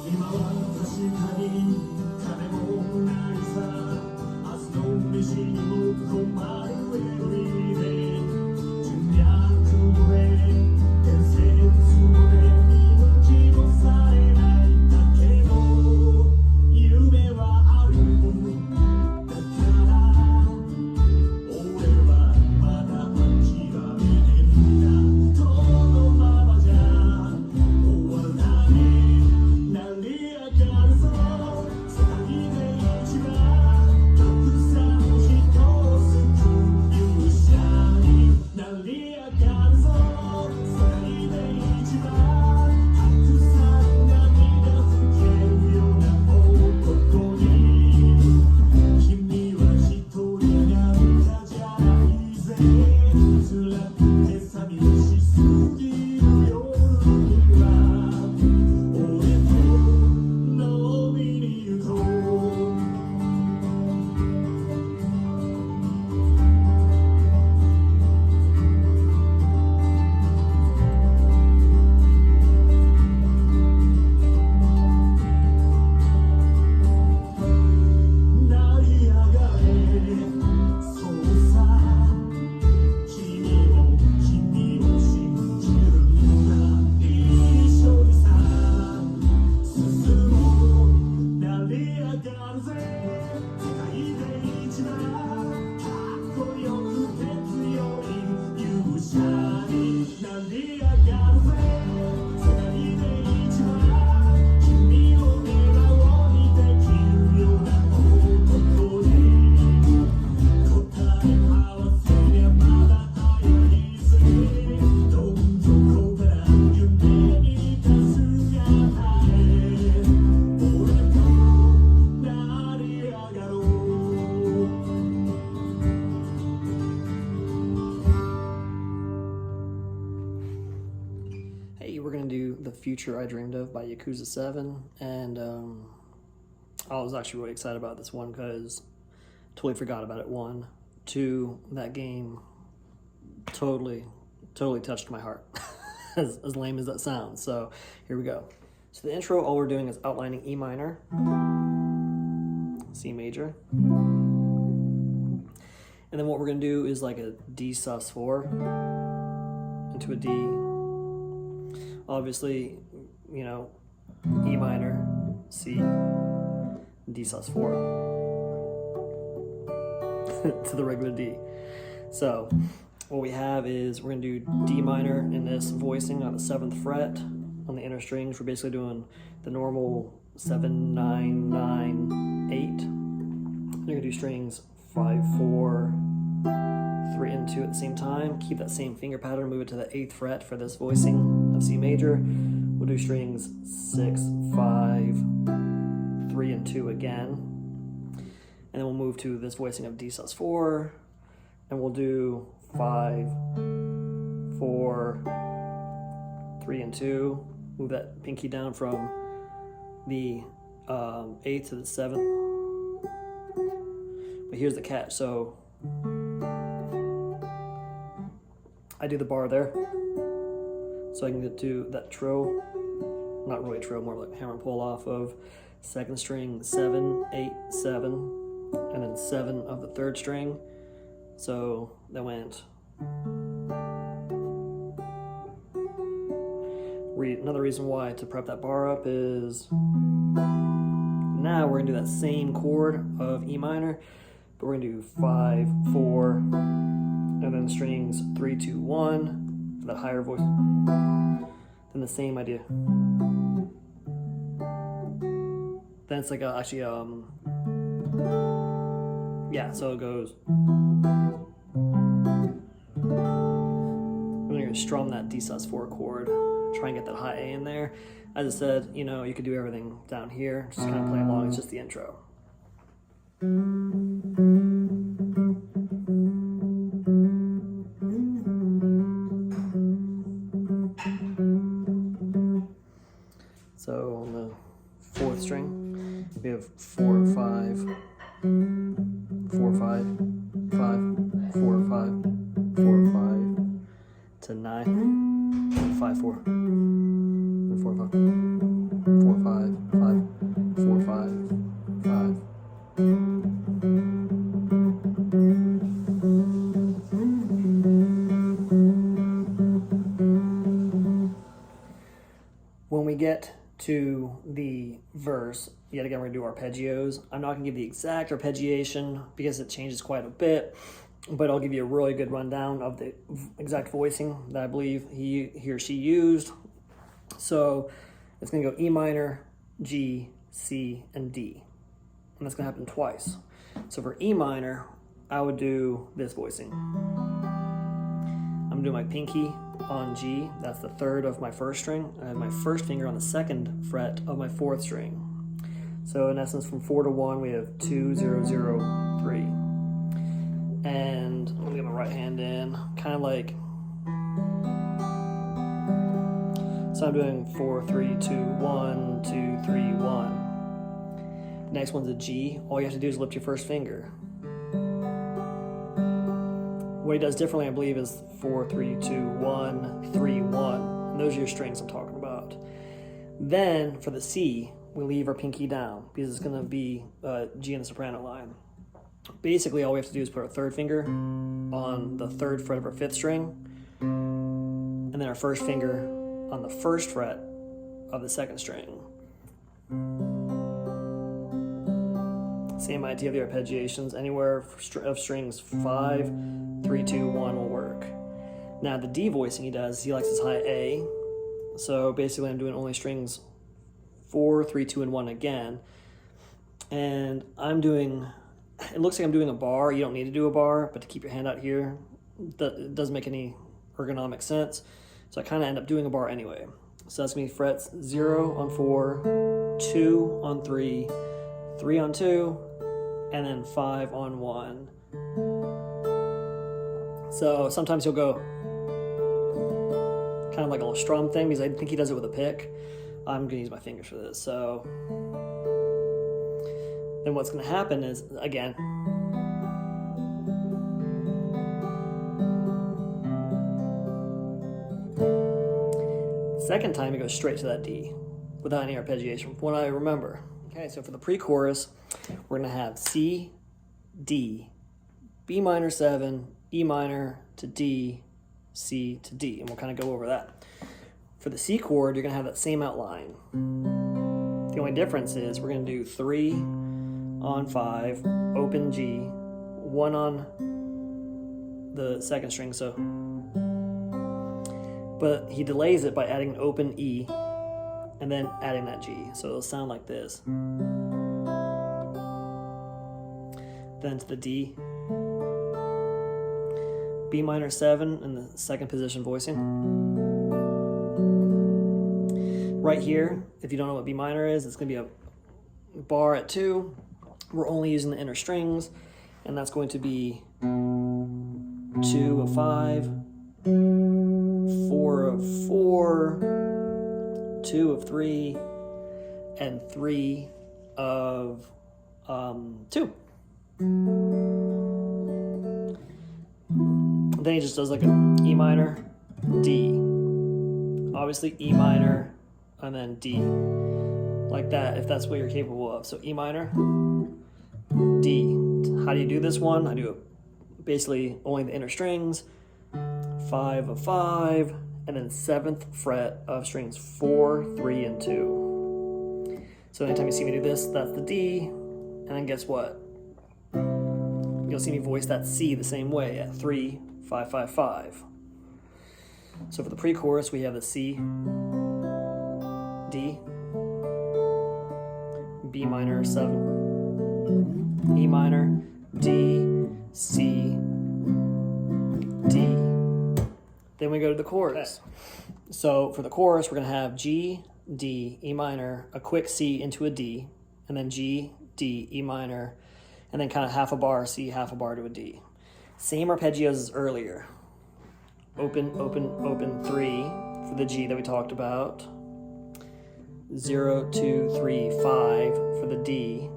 今は確かに金もないさ明日の飯にも困るエロリで純脈の絵伝説の絵見向きもされないんだけど夢はあるだから俺はまだ諦めねえんだこのままじゃ終わらない成り上がるぞ世界で一番たくさんの人を救う勇者になり上がるぞ世界で一番たくさん涙拭けるような男に君は一人なんかじゃないぜ辛くて寂しすぎる夜には俺と飲みに行こう成り上がれそうさ君を信じるんだ一緒にさ進もう成り上がるぜ世界で一番かっこよくて強い勇者になり上がるぜ世界で一番君を笑顔にできるような男に答え合わせりゃまだ早いぜどん底から夢に出すやへ俺と成り上がろうHey, we're gonna do The Future I Dreamed Of by Yakuza 7, and I was actually really excited about this one because totally forgot about it. 1, 2, that game totally touched my heart, as lame as that sounds. So here we go. So the intro, all we're doing is outlining E minor, C major, and then what we're gonna do is like a D sus4 into a D. Obviously, you know, E minor, C, D sus4 to the regular D. So what we have is we're going to do D minor in this voicing on the 7th fret on the inner strings. We're basically doing the normal 7, 9, 9, 8. You're going to do strings 5, 4, 3, and 2 at the same time. Keep that same finger pattern, move it to the 8th fret for this voicing of C major. We'll do strings 6, 5, 3, and 2 again. And then we'll move to this voicing of D sus4, and we'll do 5, 4, 3, and 2. Move that pinky down from the 8th to the 7th. But here's the catch. So I do the bar there, so I can get to that trill, not really trill, more like hammer and pull off of 2nd string 7, 8, 7, and then 7 of the 3rd string. So that went. Another reason why to prep that bar up is now we're gonna do that same chord of E minor, but we're gonna do 5, 4, and then strings 3, 2, 1 for that higher voice. Then the same idea. Then it's like yeah, so it goes. I'm gonna strum that D sus4 chord, try and get that high A in there. As I said, you know, you could do everything down here, just kind of play along, it's just the intro. So on the 4th string, we have 4, 5, 4, 5, 5, 4, 5, 4, 5 to 9, 5, 4. 5, 4, 5, 5, 4, 5, 5. When we get to the verse, yet again we're going to do arpeggios. I'm not going to give the exact arpeggiation because it changes quite a bit, but I'll give you a really good rundown of the exact voicing that I believe he or she used. So it's going to go E minor, G, C, and D. And that's going to happen twice. So for E minor, I would do this voicing. I'm going to do my pinky on G. That's the third of my first string. I have my first finger on the second fret of my fourth string. So in essence, from 4 to 1, we have 2, 0, 0, 3. And let me get my right hand in, kind of like, so I'm doing 4, 3, 2, 1, 2, 3, 1. Next one's a G. All you have to do is lift your first finger. What he does differently, I believe, is 4, 3, 2, 1, 3, 1. And those are your strings I'm talking about. Then for the C, we leave our pinky down because it's going to be G in the soprano line. Basically, all we have to do is put our third finger on the third fret of our fifth string, and then our first finger on the first fret of the second string. Same idea of the arpeggiations. Anywhere of strings 5, 3, 2, 1 will work. Now the D voicing he does, he likes his high A. So basically I'm doing only strings 4, 3, 2, and 1 again. And I'm doing, it looks like I'm doing a bar. You don't need to do a bar, but to keep your hand out here, it doesn't make any ergonomic sense. So I kind of end up doing a bar anyway. So that's going to be frets 0 on 4, 2 on 3, 3 on 2, and then 5 on 1. So sometimes he'll go kind of like a little strum thing because I think he does it with a pick. I'm going to use my fingers for this. So then what's going to happen is, again, second time it goes straight to that D without any arpeggiation, from what I remember. Okay, so for the pre-chorus, we're going to have C, D, B minor 7, E minor to D, C to D, and we'll kind of go over that. For the C chord, you're going to have that same outline. The only difference is we're going to do 3 on 5, open G, 1 on the second string, so, but he delays it by adding an open E and then adding that G, so it'll sound like this. Then to the D, B minor 7 in the second position voicing. Right here, if you don't know what B minor is, it's going to be a bar at 2. We're only using the inner strings, and that's going to be 2 of 5, 4 of 4, 2 of 3, and 3 of 2. Then he just does like an E minor, D. Obviously E minor, and then D. Like that, if that's what you're capable of. So E minor, D. How do you do this one? I do it basically only the inner strings, 5 of 5, and then 7th fret of strings 4, 3, and 2. So anytime you see me do this, that's the D, and then guess what? You'll see me voice that C the same way at 3, 5, 5, 5. So for the pre-chorus, we have the C, D, B minor 7, E minor, D, C, D. Then we go to the chorus. So for the chorus, we're going to have G, D, E minor, a quick C into a D, and then G, D, E minor, and then kind of half a bar C, half a bar to a D. Same arpeggios as earlier. Open, open, open 3 for the G that we talked about. 0, 2, 3, 5 for the D.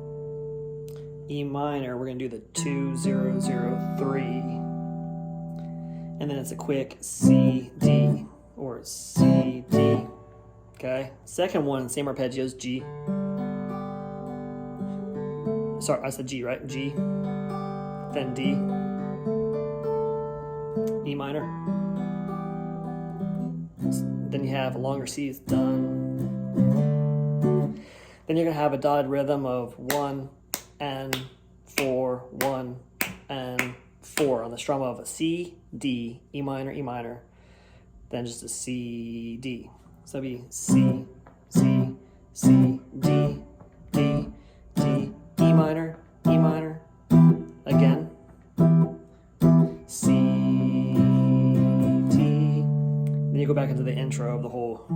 E minor, we're going to do the 2, 0, 0, 3. And then it's a quick C, D, or C, D. Okay, second one, same arpeggios, G. Sorry, I said G, right? G, then D, E minor. Then you have a longer C, it's done. Then you're gonna have a dotted rhythm of 1 and 4, 1 and 4 on the strum of a C, D, E minor, then just a C, D. So it'd be C, C, C, D, D, D, E minor, again, C, T. Then you go back into the intro of the whole.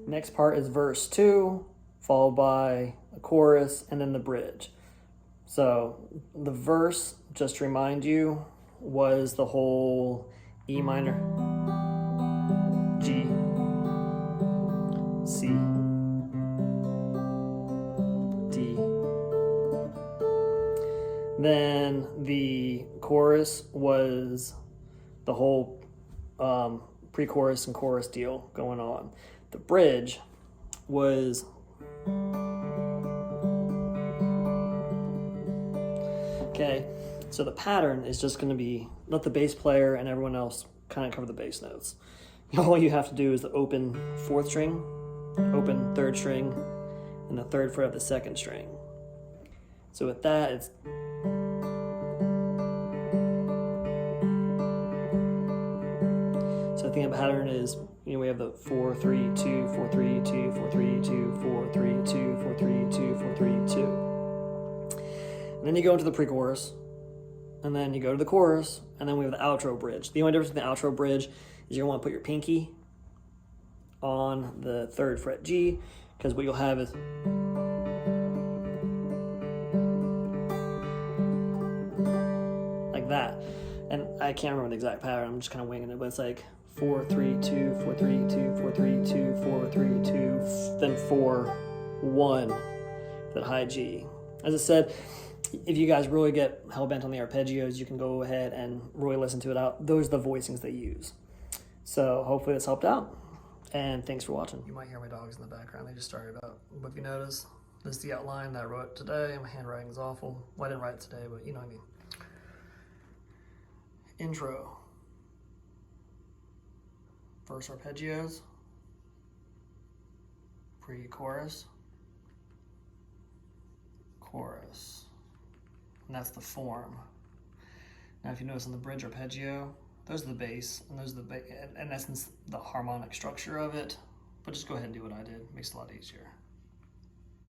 Next part is verse 2, followed by a chorus, and then the bridge. So the verse, just to remind you, was the whole E minor, G, C, D. Then the chorus was the whole pre-chorus and chorus deal going on. The bridge was okay, so the pattern is just going to be let the bass player and everyone else kind of cover the bass notes. All you have to do is the open 4th string, open 3rd string, and the 3rd fret of the 2nd string. So with that, it's so I think the pattern is, you know, we have the 4 3 2 4 3 2 4 3 2 4 3 2 4 3 2 4 3 2. And then you go into the pre-chorus, and then you go to the chorus, and then we have the outro bridge. The only difference in the outro bridge is you're going to want to put your pinky on the 3rd fret G, because what you'll have is like that. And I can't remember the exact pattern, I'm just kind of winging it, but it's like 4 3 2 4 3 2 4 3 2 4 3 2, then 4 1, that high G. As I said, if you guys really get hell-bent on the arpeggios, you can go ahead and really listen to it out. Those are the voicings they use. So hopefully this helped out, and thanks for watching. You might hear my dogs in the background. They just started about, but if you notice, this is the outline that I wrote today. My handwriting is awful. Well, I didn't write it today, but you know what I mean. Intro. Verse arpeggios. Pre-chorus. Chorus. And that's the form. Now if you notice on the bridge arpeggio, those are the bass, and those are in essence the harmonic structure of it. But just go ahead and do what I did. It makes it a lot easier.